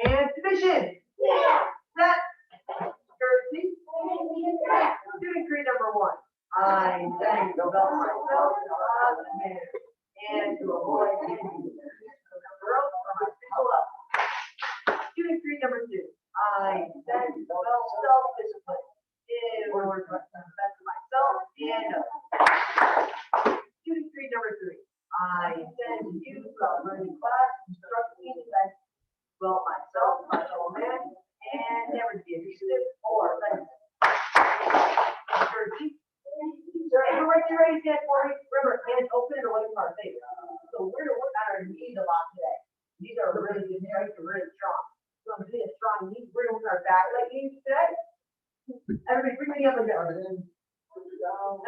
And division. Set. Curtsy. Student creed number 1. I sang the bell myself on the man. And to avoid getting girl from my people up. Student creed number 2. I sang the bell self-discipline. In order to the best of myself and student creed number 3. I intend to use throughout learning class, instruct me that well myself, my fellow man, and never to be abusive or offensive. Everybody ready to stand for me? Remember, hands open and away from our face. So we're going to work on our knees a lot today. These are really good strengths and really strong. So I'm doing a strong knees. We're going to work on our back leg knees today. Everybody bring me up and down. And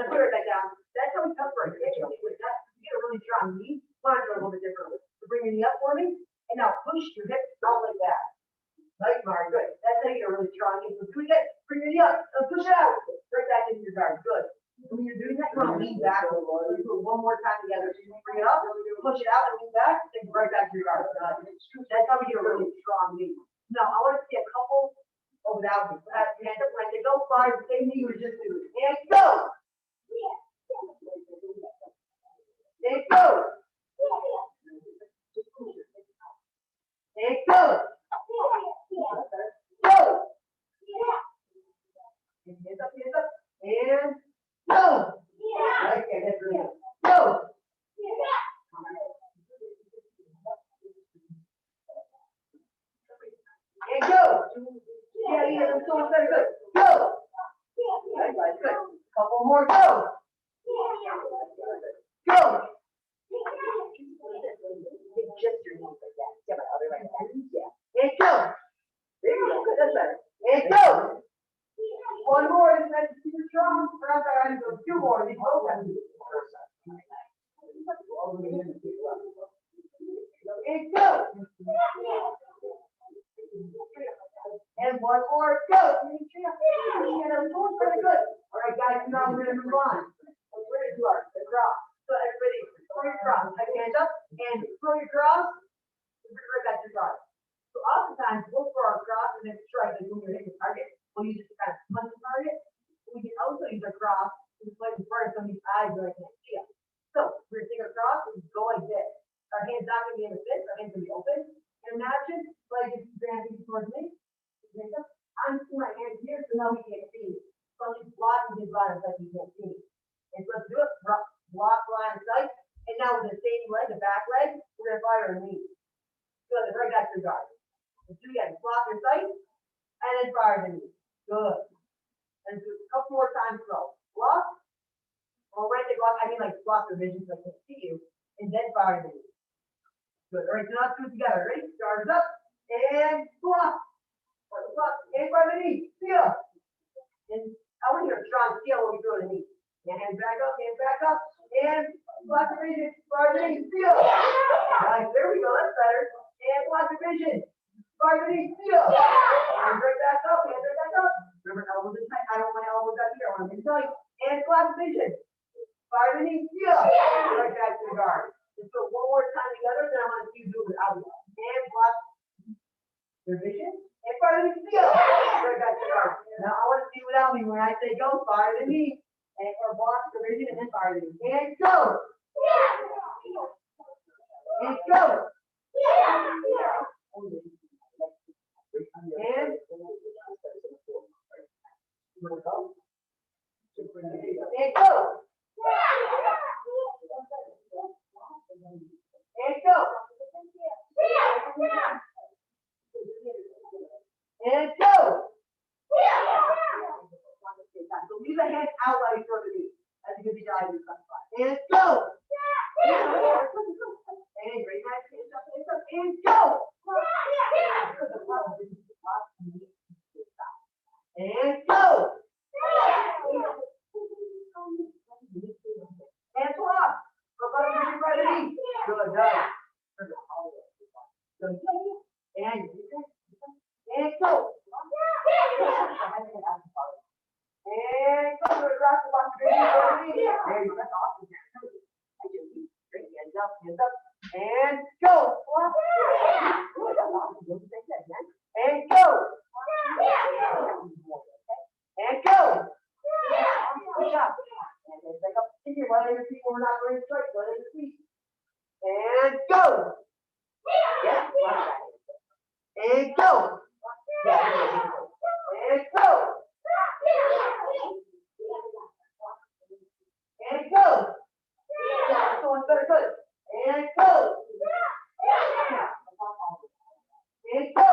put it back down. That's how we come for it. You get a really strong knee. Want to do a little bit differently. So bring your knee up for me. And now push your hips down like that. Right, Mark. Good. That's how you get a really strong knee. So do it. Bring your knee up. And push it out. Right back into your guard. Good. When you're doing that, you're going to lean back. Let's do it one more time together. So you bring it up, push it out, and lean back, and right back to your guard. That's how we get a really strong knee. Now, I want to see a couple without me. Hands up, when they go 5, same knee we just do. And go! And go! And go! Go! Hands up, and go! Right there, that's really good. Go! And go! Yeah, that's so very good. Go! Right, good. Couple more, go! Go! Just your knees like that. Yeah, my other right hand. Yeah. And go! There you go. Good, that's better. And go! One more, and that's super strong. Around our hands, 2 more. And go! And one more, go! Very good. All right, guys, now we're going to move on. We're going to do our cross. So everybody, throw your cross. Take your hands up and throw your cross. Bring it right back to your cross. So oftentimes, we'll throw our cross and then strike it when you're hitting the target. We'll use it to kind of punch the target. We can also use our cross to play in front of somebody's eyes where I can't see them. So we're going to take our cross and go like this. Our hands not going to be in the fist. Our hands going to be open. And imagine like it's granting towards me. I'm seeing my hands here, so now we can't see. So I'm just blocking his line of sight, you can't see. And so let's do it. Block line of sight. And now with the same leg, the back leg, we're going to fire our knee. Good. Right back to the guard. Let's do it again. Block your sight. And then fire the knee. Good. And do a couple more times slow. Block. Or when I say block, I mean like block the vision so I can't see you. And then fire the knee. Good. All right, so now let's do it together. Ready? Guards up. And block. Block. And fire the knee. Seal. And I want to hear a strong seal when we throw the knee. And hands back up. And block the vision. Fire the knee. Seal. Nice. There we go. That's better. And block the vision. Fire the knee. Seal. And right back up. Hands right back up. Remember, elbows in tight. I don't want my elbows out here. I want them in tight. And block the vision. Fire the knee. Seal. Right back to the guard. Let's go one more time together. Then I want to see you do it out. And block the vision. And fire the knee. Seal. Right back to the guard. Now I want to see without me. When I say go, fire the knee. And or block the vision and then fire the knee. And go. And go. And go. And go. And go. And go. So leave the hand out while you throw the knee. That's a good job. And go. And great nice hands up, and go. And go. And block. Go back to your right knee. Good job. Good. And go. And go across the box. There you go. That's awesome. Great. Hands up. And go. Good. That's awesome. Don't you think that again? And go. And go. And go. Yeah, so it's very good. And go. And go.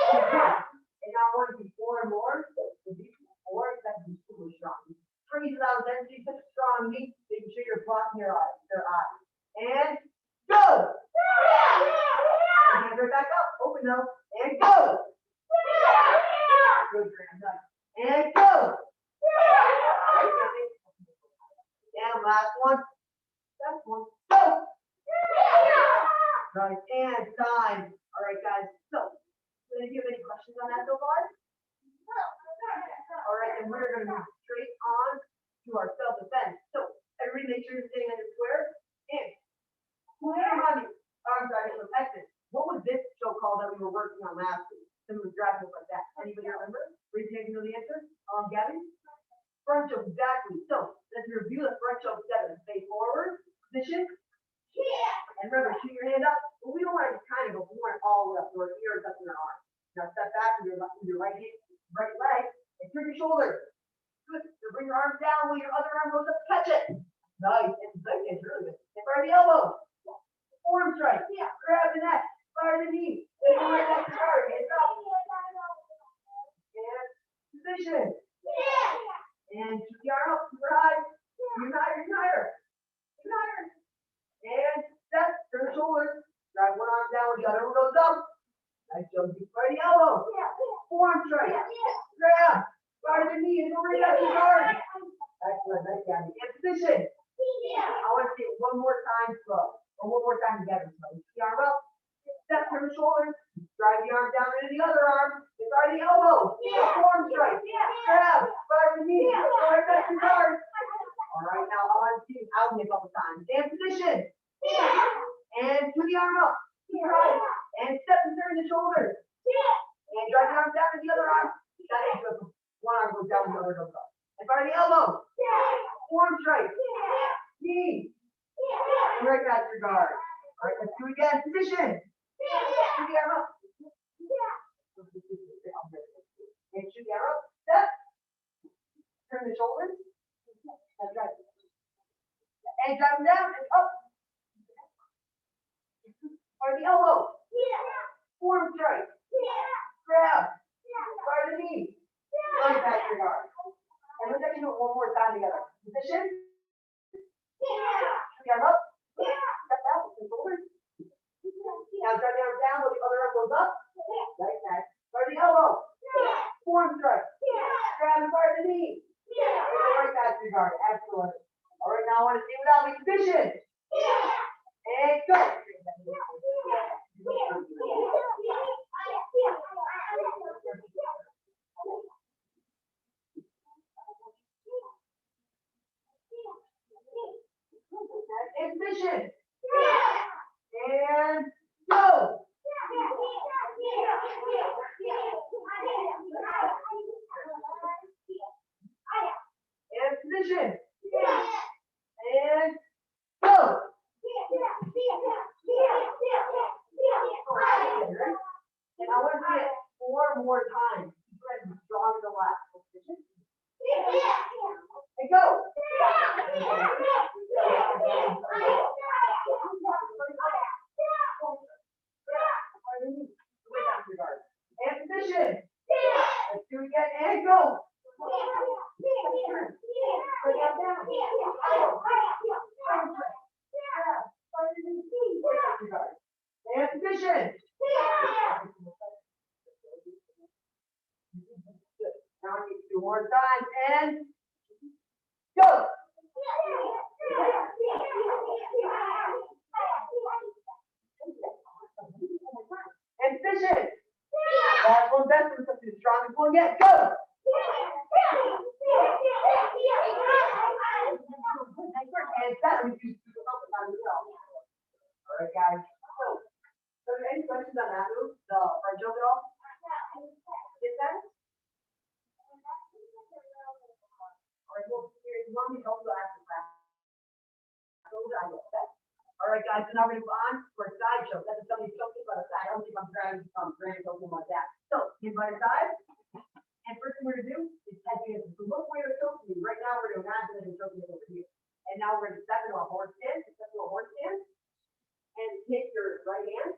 And now I want to do four and more. So these four, that's super strong. Breathe out, then do such strong meat, making sure you're blocking their eyes. And go. And hands right back up. Open though. And go. Good, Graham. Nice. And go. And last one. Last one. Go. Nice. And time. All right, guys. So, do you have any questions on that so far? All right, and we're going to move straight on to our self-defense. So, everybody make sure you're sitting in your square. And who remind me? I'm sorry, it was exit. What was this show called that we were working on last week? And we were drafting like that. Anybody remember? Raise your hand, you know the answer? Gabby? Front choke, exactly. So, let's review the front choke together. Face forward, position. And remember, shoot your hand up. But we don't want it to kind of go, we want it all the way up to our ears, up in our arm. Now step back with your right hand, right leg, and turn your shoulders. Good. So bring your arms down while your other arm goes up, catch it. Nice. And it's really good. And fire the elbow. Form strike. Yeah. Grab the neck. Fire the knee. And right back to guard. Hands up. And position. And keep the arm up, super high. Even higher, even higher. Even higher. And step, turn the shoulders. Drive one arm down when the other one goes up. Nice jump, deep by the elbow. Form strike. Grab. Fire the knee and go right back to guard. Excellent. Nice, Gabby. And position. I want to see it one more time slow. Or one more time together slow. Keep the arm up. Step, turn the shoulders. Drive the arm down into the other arm. And fire the elbow. Form strike. Grab. Fire the knee. Go right back to guard. All right, now I want to see you out me a couple times. Stand position. And to the arm up. Right. And step and turn the shoulders. And drive the arm down to the other arm. That is good. One arm goes down, the other goes up. And fire the elbow. Form strike. Knee. And right back to your guard. All right, let's do it again. Position. To the arm up. And shoot the arm up. Step. Turn the shoulders. That's right. And drive them down and up. Fire the elbow. Form strike. Grab. Fire the knee. Right back to your guard. And let's actually do it one more time together. Position. Arm up. Step out. Shoulders. Now drive the arm down while the other arm goes up. Right back. Fire the elbow. Form strike. Grab and fire the knee. Right back to your guard. Excellent. All right, now I want to see without me. Position. And go. And position. And go. And position. And go. And I want to see it 4 more times. You guys are strong in the last position. And go. And position. Let's do it again. And go. And position. Now I need 2 more times and go. And position. Last one, best one, the strongest one yet. Go. And that we do all right, guys. So any questions on that move? The front choke at all? Get that? All right, well, here, you want me to also ask the class? All right, guys, so now we're going to move on for a side choke. That's something about other side. I don't think I'm grabbing something like that. So, hands by your side. And first thing we're gonna do is head hands. So look where you're choking me. Right now, we're gonna imagine that you're choking me over here. And now we're gonna step into a horse stance. Step into a horse stance. And take your right hand,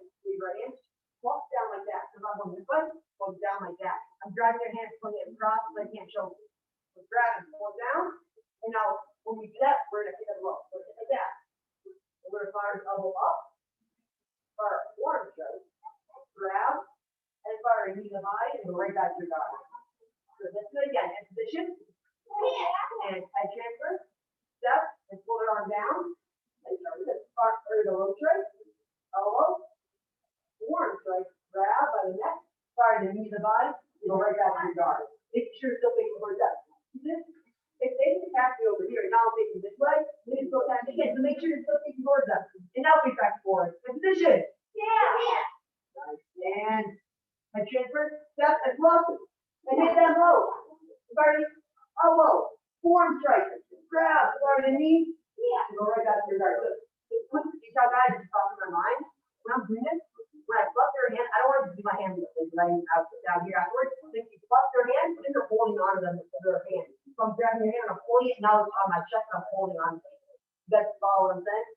walk down like that. So if I'm on this way, walk down like that. I'm grabbing your hands, pulling it across, so I can't choke you. So grab and pull down. And now, when we do that, we're gonna hit it low. So hit like that. We're gonna fire his elbow up. Fire one straight. Grab. And fire a knee to high and go right back to your guard. So let's do it again. In position. And head transfer. Step and pull their arm down. And start with this. Or the low straight. Elbow. One straight. Grab by the neck. Fire the knee to the body. And go right back to your guard. Make sure you're still facing towards that. If they have to over here, and now I'm facing this way, we need to go back again. So make sure you're still facing towards them. And now we back forward. In position. Nice. And head transfer. Step and block. And hit them low. Fire elbow. Forearm strike. Grab. Fire the knee. And go right back to your guard. Look. You saw guys just talking their mind. When I'm doing this, when I fluff their hand, I don't want to do my hands laying out down here afterwards. If you fluff their hand, then you're holding on to them with their hand. So I'm grabbing your hand and I'm pulling it, now it's on my chest and I'm holding on to it. You guys follow what I'm saying?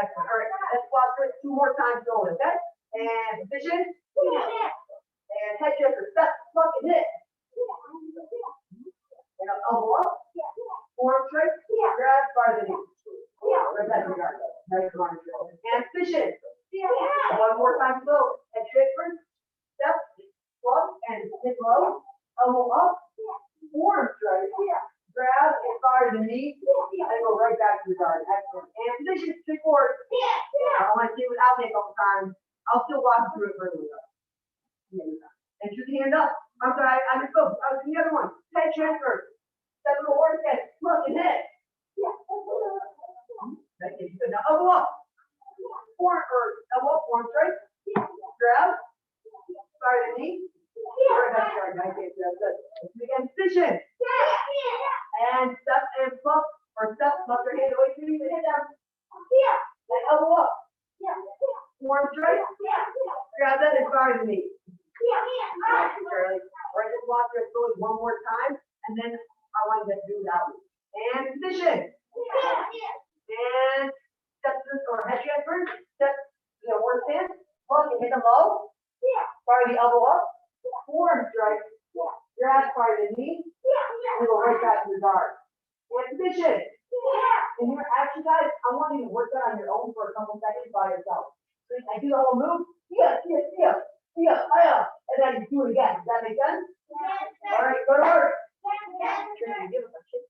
Excellent. All right, let's walk through it 2 more times slowly, okay? And position. And head transfer. Step, fuck, and hit. And elbow up. Forearm straight. Grab, fire the knee. Right back to your guard. Nice arm. And position. 1 more time slow. Head transfer. Step, plug, and hit low. Elbow up. Forearm straight. Grab and fire the knee. And go right back to the guard. Excellent. And position. Stick forward. I want to see it without me a couple times. I'll still walk through it further. And shoot the hand up. I'm sorry, I just go. I was the other one. Head transfer. Step to the horse head. Look and hit. That's it. Good. Now elbow up. Elbow up. Forearm straight. Grab. Fire the knee. Right back to the guard. Nice. That's good. Let's do it again. Position. And step and flip. Or step. Flip your hand away from you and hit them. And elbow up. Forearm straight. Grab that and fire the knee. Charlie. All right, just walk through it slowly 1 more time, and then I want you to do that one. And position. And step to or head transfer. Step to the horse stance. Plug and hit them low. Fire the elbow up. Forearm strike. Grab, fire the knee. And go right back to the guard. And position. And here, actually, guys, I want you to work that on your own for a couple seconds by yourself. So I do the whole move. And then you do it again. Does that make sense? All right, go to work. Give us a kick.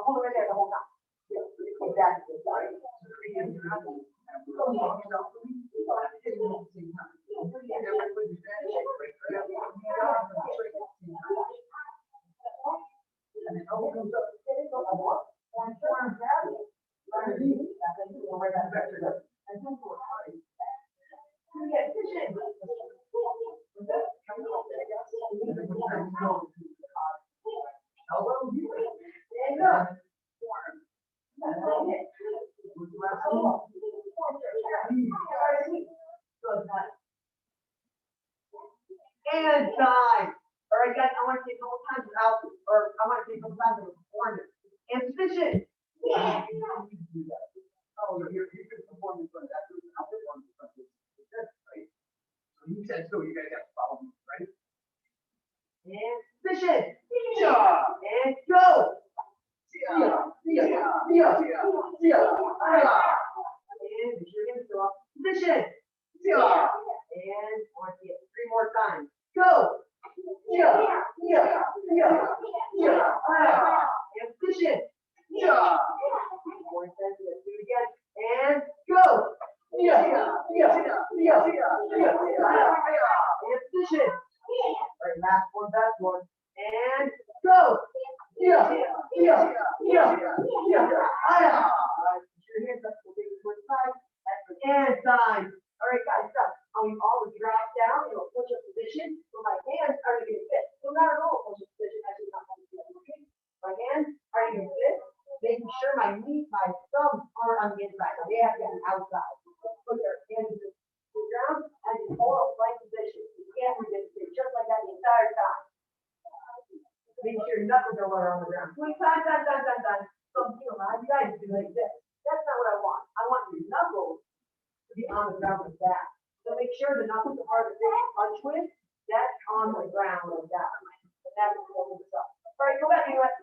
Hold it right there the whole time. Exactly. And time. All right, guys, I want to see a couple times without, or I want to see a couple times with performance. And position. Yeah. Oh, you could perform in front of that group, and I'll perform in front of this, right? So you said so, you guys have to follow me, right? And position. Yeah. And go. Yeah. And be sure you go up. Position. Yeah. And I want to see it 3 more times. Go. And position. Yeah. More times, let's do it again. And go. And position. All right, last one, best one. And go. All right, put your hands up. We'll take it to the side. That's the hand sign. All right, guys, stop. I want you all to drop down in a push-up position. So my hands are going to fit. So not at all push-up position. Actually, not going to fit. Okay? My hands are going to fit. Making sure my knees, my thumbs aren't on the inside. They have to be on the outside. Put your hands to the ground and you hold a plank position. You can't resist it just like that the entire time. Make sure your knuckles are lower on the ground. 20 times. Some people, you guys do like this. That's not what I want. I want your knuckles to be on the ground like that. So make sure the knuckles are part of the punch with. That's on the ground like that. And that's what holds us up. All right, go back and do it.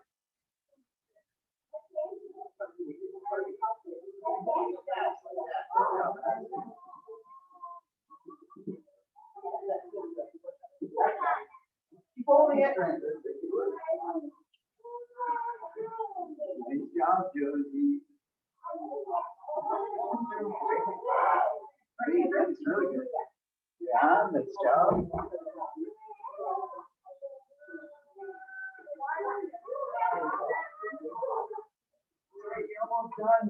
Keep holding it. Nice job, Josie. That's really good. Yeah, nice job. You're almost done.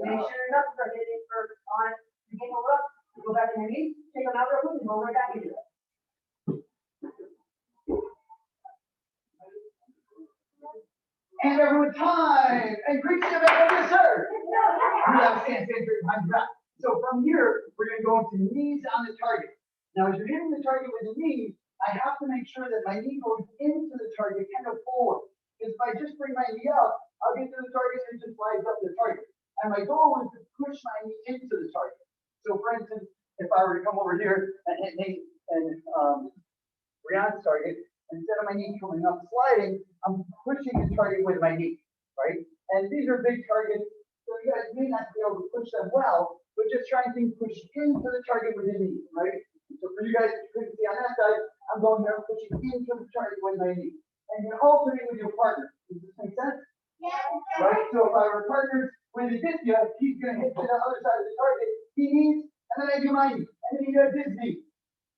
Make sure your knuckles are hitting first on it. You can hold up, go back to your knees, take another one, and go right back into it. And everyone, time! And quick step back over, sir! Stand behind your back. So from here, we're going to go into knees on the target. Now, as you're hitting the target with the knee, I have to make sure that my knee goes into the target, kind of forward. Because if I just bring my knee up, I'll get to the target and it just flies up the target. And my goal is to push my knee into the target. So for instance, if I were to come over here and hit Nate and Brianna's target, instead of my knee coming up sliding, I'm pushing the target with my knee, right? And these are big targets, so you guys may not be able to push them well, but just try and think push into the target with your knee, right? So for you guys who couldn't see on that side, I'm going here pushing into the target with my knee. And you alternate with your partner. Does this make sense? Yeah. Right? So if I were partners with Aditya, he's going to hit to the other side of the target. He knees, and then I do my knee. And then he does his knee.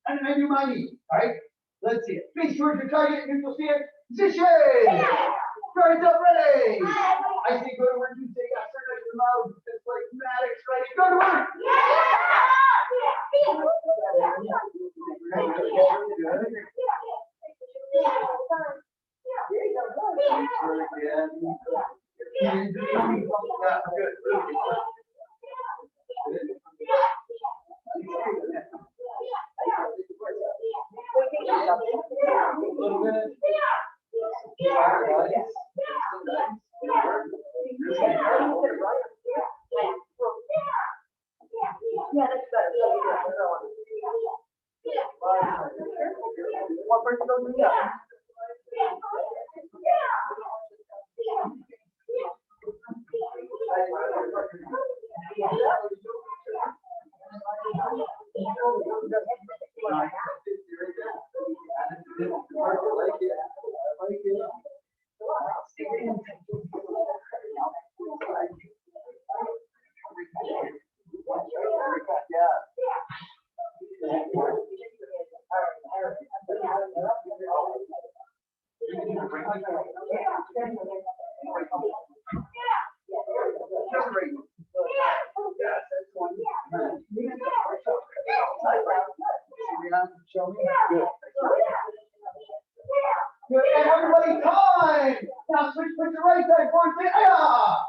And then I do my knee. All right? Let's see it. Face towards your target, and you'll see it. Position! Yeah. Guards up, ready! I say go to work, you say got certain out your mouth. Just like Maddox, ready? Go to work! Yeah! Yeah, good. A little bit. Yeah, that's better. One person goes in the other. Show me. Good. Good. And everybody, time! Now switch to the right side forward. Yeah!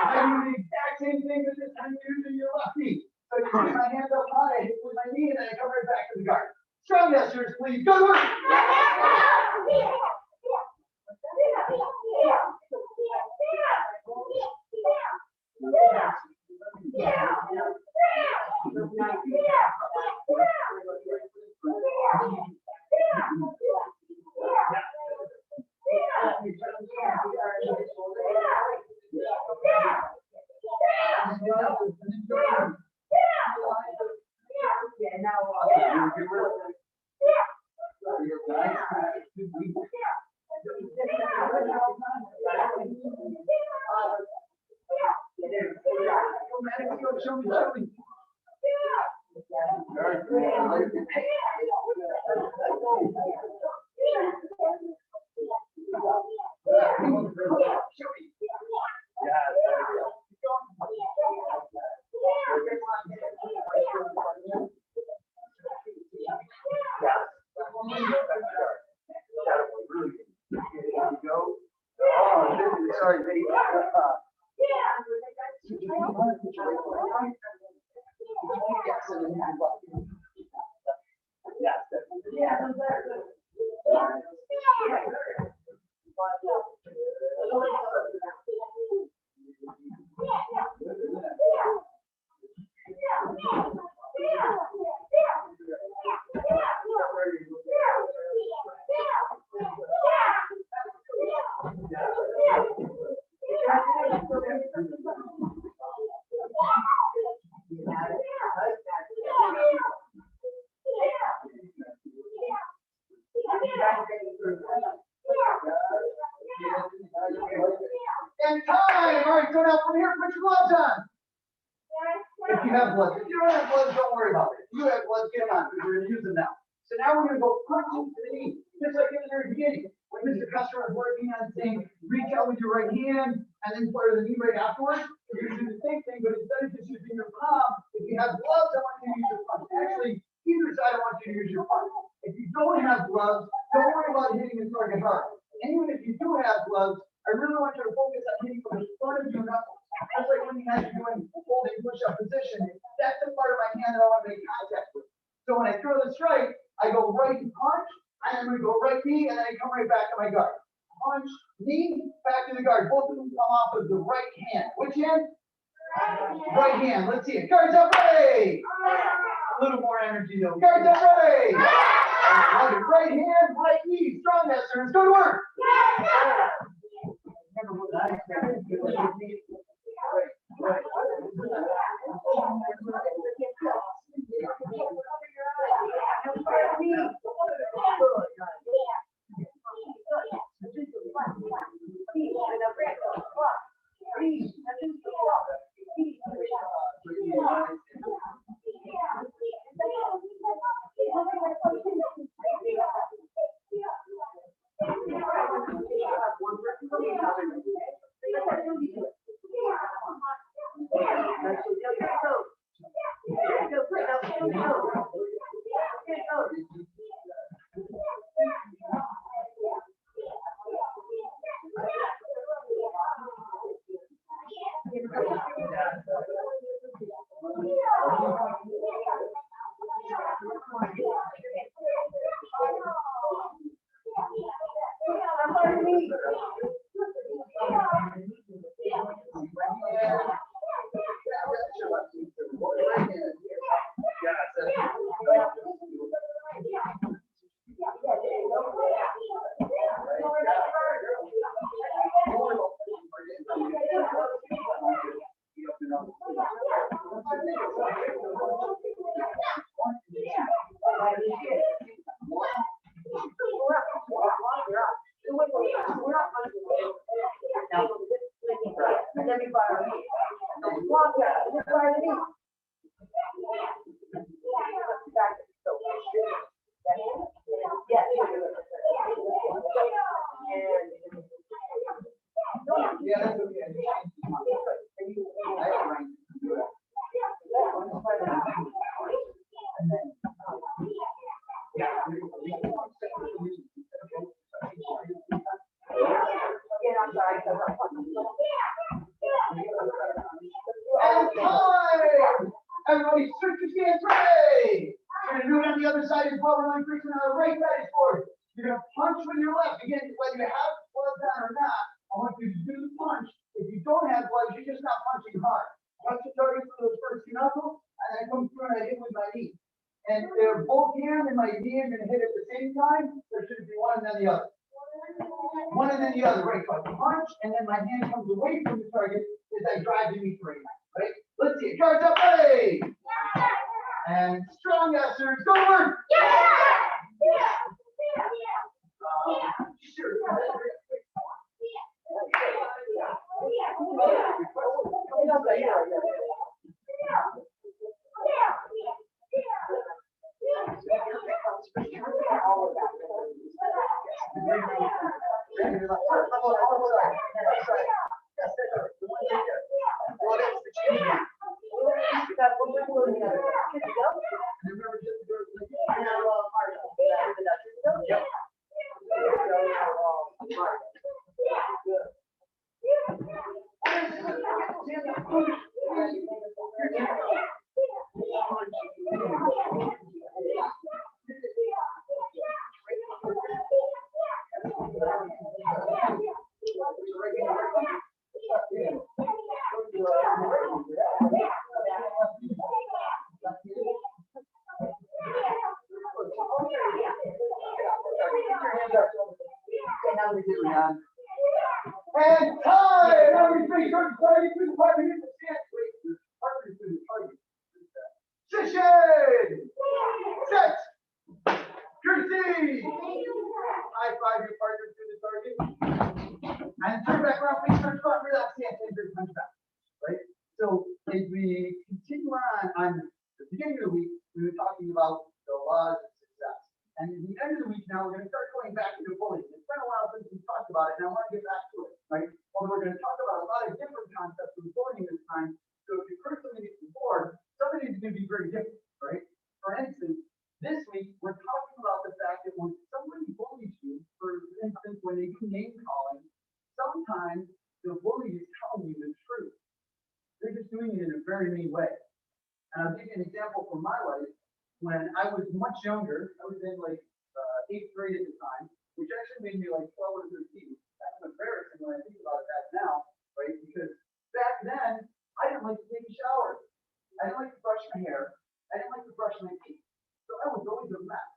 I do the exact same thing with this time using your left knee. So you keep my hands up high, hit with my knee, and then I come right back to the guard. Strong gestures, please. Good work! Show me. Sorry, Dave. And time! All right, so now from here, put your gloves on. If you have gloves. If you don't have gloves, don't worry about it. If you have gloves, get them on, because we're going to use them now. So now we're going to go punching to the knee, just like in the very beginning. When Mr. Customer is working on saying, reach out with your right hand, and then fire the knee right afterwards. You're going to do the same thing, but instead of just using your palm, if you have gloves, I want you to use your palm. Actually, either side, I want you to use your palm. If you don't have gloves, don't worry about hitting the target hard. And even if you do have gloves, I really want you to focus on hitting from the front of your knuckles. That's like when you guys are doing holding push-up position. That's the part of my hand that I want to make contact with. So when I throw the strike, I go right punch, and then we go right knee, and then I come right back to my guard. Punch, knee, back to the guard. Both of them come off with the right hand. Which hand? Right hand. Let's see it. Guards up, ready. A little more energy though. Guards up, ready. Right hand, right knee. Strong gestures. Go to work. Everybody search your stance, hooray! You're gonna do it on the other side as well. We're going to on the right side is forward. You're gonna punch with your left. Again, whether you have gloves on or not, I want you to do the punch. If you don't have gloves, you're just not punching hard. Punch the target for those first two knuckles, and then I come through and I hit with my knee. And they're both hands and my knee are gonna hit at the same time. There should be one and then the other. One and then the other, right? So I punch, and then my hand comes away from the target as I drive the knee for right? Let's see it. Guards up, ready! And strong yesers, go to work! Sure. And time! Number three, short party through the party, hit the stance. Wait, the partner through the target. Position! Set! Curtsy! High five your partner through the target. And turn back around, please turn front, relax, hands, and punch back. Right? So as we continue on the beginning of the week, we were talking about the laws of success. And at the end of the week now, we're going to start going back into bullying. It's been a while since we talked about it, and I want to get back to it, right? Well, we're going to talk about a lot of different concepts of bullying this time. So if you've heard some of these before, some of these are going to be very different, right? For instance, this week, we're talking about the fact that when somebody bullies you, for instance, when they do name calling, sometimes the bully is telling you the truth. They're just doing it in a very mean way. And I'll give you an example from my life. When I was much younger, I was in like 8th grade at the time, which actually made me like 12 or 13. That's embarrassing when I think about it back now, right? Because back then, I didn't like to take a shower. I didn't like to brush my hair. I didn't like to brush my teeth. So I was always a mess,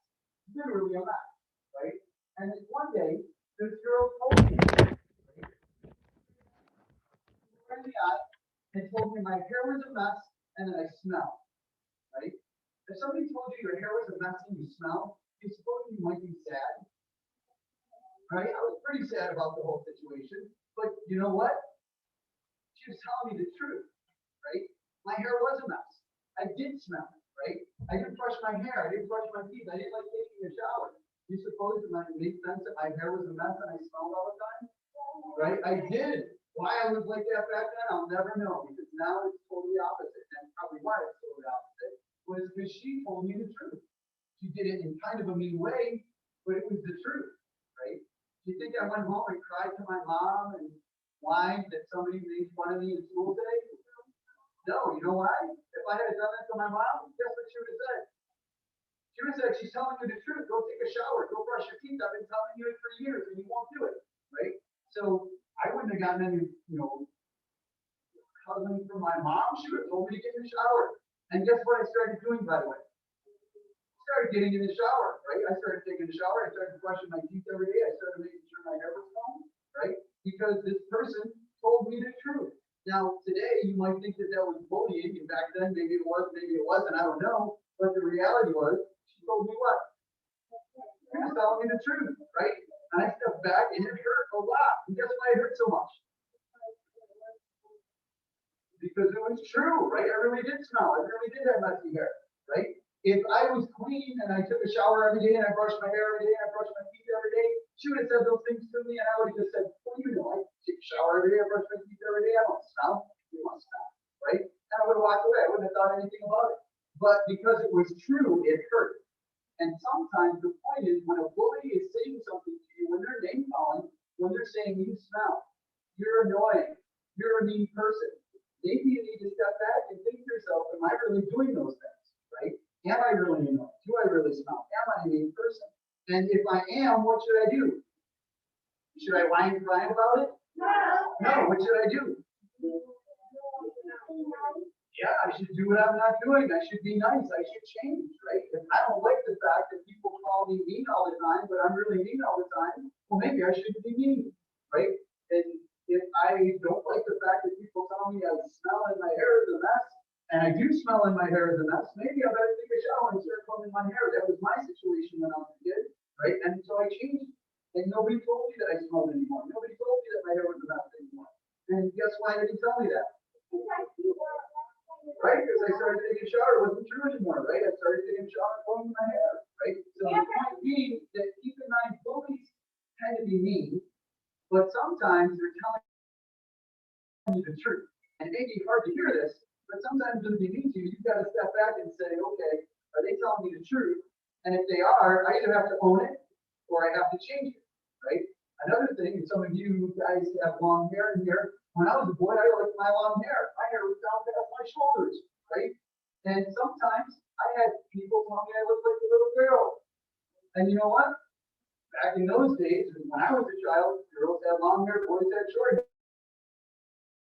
literally a mess, right? And then one day, this girl told me, right in the eye, and told me my hair was a mess and that I smelled, right? If somebody told you your hair was a mess and you smell, you suppose you might be sad, right? I was pretty sad about the whole situation, but you know what? She was telling me the truth, right? My hair was a mess. I did smell, right? I didn't brush my hair. I didn't brush my teeth. I didn't like taking a shower. You suppose it might make sense that my hair was a mess and I smelled all the time, right? I did. Why I was like that back then, I'll never know, because now it's totally opposite, and probably why it's totally opposite was because she told me the truth. She did it in kind of a mean way, but it was the truth, right? Do you think I went home and cried to my mom and whined that somebody made fun of me in school today? You know why? If I had done that to my mom, guess what she would have said? She would have said, she's telling you the truth. Go take a shower. Go brush your teeth. I've been telling you it for years and you won't do it. Right? So I wouldn't have gotten any, cuddling from my mom. She would have told me to get in the shower. And guess what I started doing, by the way? I started getting in the shower, right? I started taking a shower. I started brushing my teeth every day. I started making sure my hair was combed, right? Because this person told me the truth. Now, today, you might think that that was bullying, and back then, maybe it was, maybe it wasn't, I don't know. But the reality was, she told me what? She was telling me the truth, right? And I stepped back, and it hurt a lot. And guess why it hurt so much? Because it was true, right? I really did smell. I really did have messy hair, right? If I was clean and I took a shower every day and I brushed my hair every day and I brushed my teeth every day, she would have said those things to me and I would have just said, well, I take a shower every day, I brush my teeth every day, I don't smell. You must smell, right? And I would have walked away. I wouldn't have thought anything about it. But because it was true, it hurt. And sometimes the point is when a bully is saying something to you, when they're name calling, when they're saying you smell, you're annoying, you're a mean person, maybe you need to step back and think to yourself, am I really doing those things, right? Am I really annoying? Do I really smell? Am I a mean person? And if I am, what should I do? Should I whine and cry about it? No, what should I do? Yeah, I should do what I'm not doing. I should be nice. I should change, right? If I don't like the fact that people call me mean all the time, but I'm really mean all the time, well, maybe I shouldn't be mean, right? And if I don't like the fact that people tell me I smell and my hair is a mess, and I do smell and my hair is a mess, maybe I better take a shower and start combing my hair. That was my situation when I was a kid, right? And so I changed. And nobody told me that I smelled anymore. Nobody told me that my hair was a mess anymore. And guess why they didn't tell me that? Right? Because I started taking a shower. It wasn't true anymore, right? I started taking a shower and combing my hair, right? So the point being that keep in mind, bullies tend to be mean, but sometimes they're telling you the truth. And it may be hard to hear this, but sometimes when they mean to you, you've got to step back and say, okay, are they telling me the truth? And if they are, I either have to own it or I have to change it, right? Another thing, and some of you guys have long hair in here. When I was a boy, I liked my long hair. My hair was down past my shoulders, right? And sometimes I had people tell me I looked like a little girl. And you know what? Back in those days, when I was a child, girls had long hair, boys had short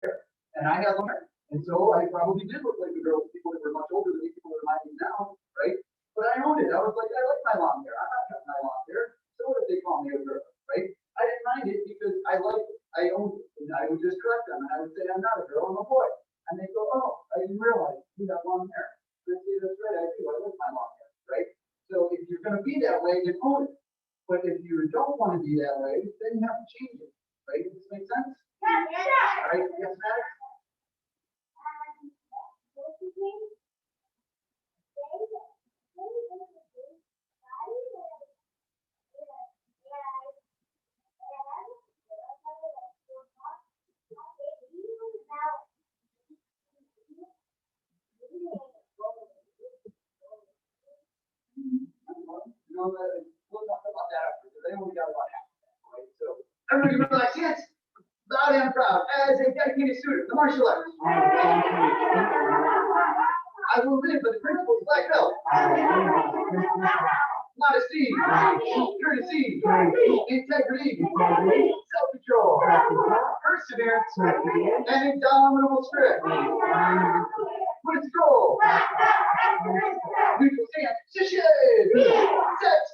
hair. And I had long hair. And so I probably did look like a girl to people that were much older than me, people that are my age now, right? But I owned it. I was like, I like my long hair. I'm not cutting my long hair. So what if they call me a girl, right? I didn't mind it because I owned it. And I would just correct them. And I would say, I'm not a girl, I'm a boy. And they go, oh, I didn't realize you got long hair. And I say, that's right, I do. I like my long hair, right? So if you're going to be that way, then own it. But if you don't want to be that way, then you have to change it, right? Does this make sense? All right, yes, Max? We'll talk about that after, because I only got about half of that, right? So everybody relax, yes. Loud and proud, as a dedicated student, the martial arts. I will live by the principles like belt. Modesty, courtesy, integrity, self-control, perseverance, and indomitable spirit. What is the goal? Neutral stance, position, set,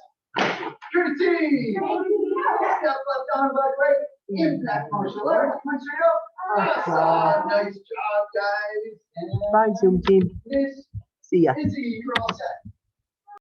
courtesy, step left arm back right, impact martial arts, punch straight up. Awesome, nice job, guys. And Bye, Zoom team. Miss See ya. Izzy, you're all set.